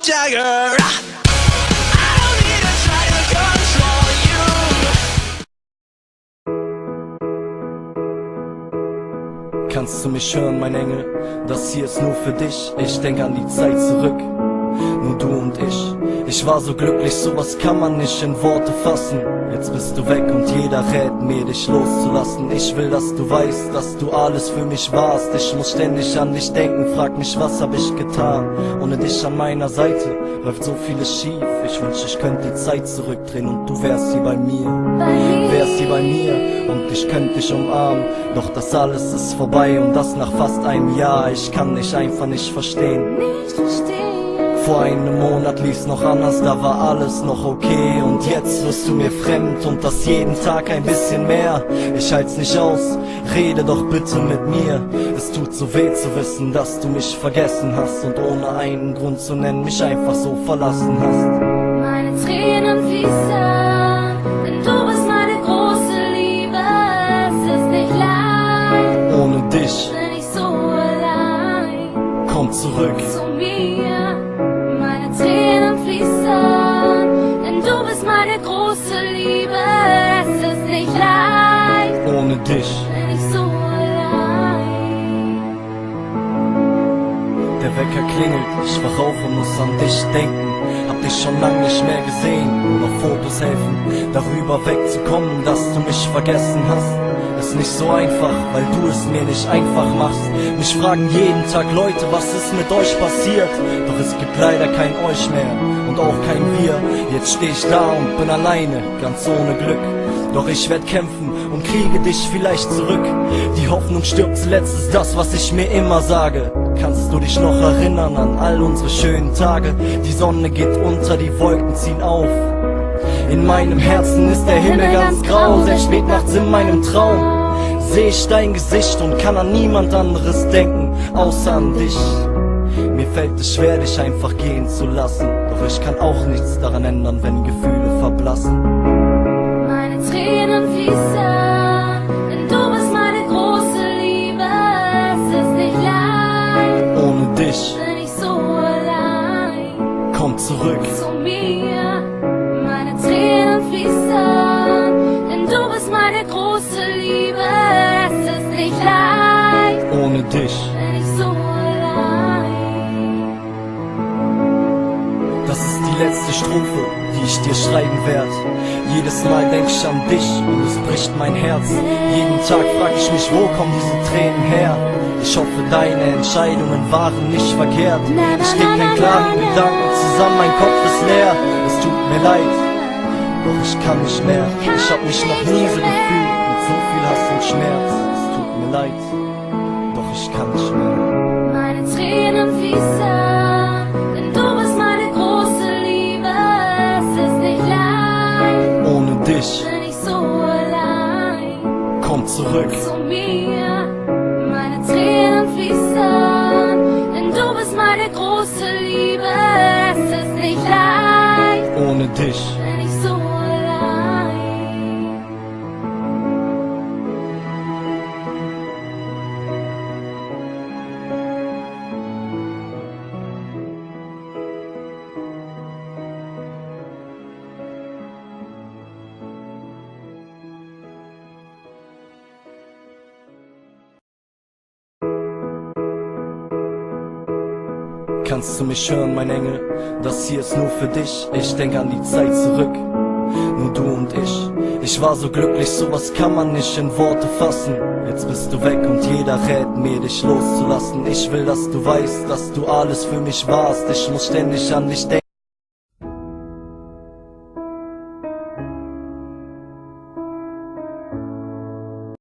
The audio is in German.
Jagger. I don't even try to control you. Kannst du mich hören, mein Engel? Das hier ist nur für dich. Ich denk an die Zeit zurück, nur du und ich. Ich war so glücklich, sowas kann man nicht in Worte fassen. Jetzt bist du weg und jeder rät mir, dich loszulassen. Ich will, dass du weißt, dass du alles für mich warst. Ich muss ständig an dich denken, frag mich, was hab ich getan? Ohne dich an meiner Seite läuft so vieles schief. Ich wünsch, ich könnte die Zeit zurückdrehen und du wärst hier bei mir. Wärst hier bei mir und ich könnte dich umarmen. Doch das alles ist vorbei und das nach fast einem Jahr. Ich kann dich einfach nicht verstehen. Vor einem Monat lief's noch anders, da war alles noch okay. Und jetzt wirst du mir fremd und das jeden Tag ein bisschen mehr. Ich halt's nicht aus, rede doch bitte mit mir. Es tut so weh zu wissen, dass du mich vergessen hast und ohne einen Grund zu nennen mich einfach so verlassen hast. Meine Tränen fließen, denn du bist meine große Liebe. Es ist nicht leicht, ohne dich bin ich so allein. Komm zurück Zu mir. Meine Tränen fließen, denn du bist meine große Liebe. Es ist nicht leicht, ohne dich. bin ich so allein. Der Wecker klingelt, ich wach auf und muss an dich denken. Hab dich schon lang nicht mehr gesehen, nur noch Fotos helfen, darüber wegzukommen, dass du mich vergessen hast. Ist nicht so einfach, weil du es mir nicht einfach machst. Mich fragen jeden Tag Leute, was ist mit euch passiert? Doch es gibt leider kein euch mehr und auch kein wir. Jetzt steh ich da und bin alleine, ganz ohne Glück. Doch ich werd kämpfen und kriege dich vielleicht zurück. Die Hoffnung stirbt zuletzt, ist das, was ich mir immer sage. Kannst du dich noch erinnern an all unsere schönen Tage? Die Sonne geht unter, die Wolken ziehen auf. In meinem Herzen ist der Himmel ganz grau, selbst spät nachts in meinem Traum seh ich dein Gesicht und kann an niemand anderes denken, außer an dich. Mir fällt es schwer, dich einfach gehen zu lassen, doch ich kann auch nichts daran ändern, wenn Gefühle verblassen. Meine Tränen fließen, denn du bist meine große Liebe. Es ist nicht leicht, Ohne dich bin ich so allein. komm zurück Zu mir. Meine Tränen fließen, denn du bist meine große Liebe. Es ist nicht leicht, ohne dich. bin ich so allein. Das ist die letzte Strophe, die ich dir schreiben werd. Jedes Mal denk ich an dich und es bricht mein Herz. Jeden Tag frag ich mich, wo kommen diese Tränen her? Ich hoffe, deine Entscheidungen waren nicht verkehrt. Ich geb keinen klaren Gedanken zusammen, mein Kopf ist leer. Es tut mir leid, doch ich kann nicht mehr. Ich hab mich noch nie so gefühlt mit so viel Hass und Schmerz. Es tut mir leid, doch ich kann nicht mehr. Meine Tränen fließen, denn du bist meine große Liebe. Es ist nicht leicht, Ohne dich bin ich so allein. komm zurück Zu mir. Meine Tränen fließen, denn du bist meine große Liebe. Es ist nicht leicht, ohne dich. bin ich so allein. Kannst du mich hören, mein Engel? Das hier ist nur für dich. Ich denk an die Zeit zurück, nur du und ich. Ich war so glücklich, sowas kann man nicht in Worte fassen. Jetzt bist du weg und jeder rät mir, dich loszulassen. Ich will, dass du weißt, dass du alles für mich warst. Ich muss ständig an dich denken.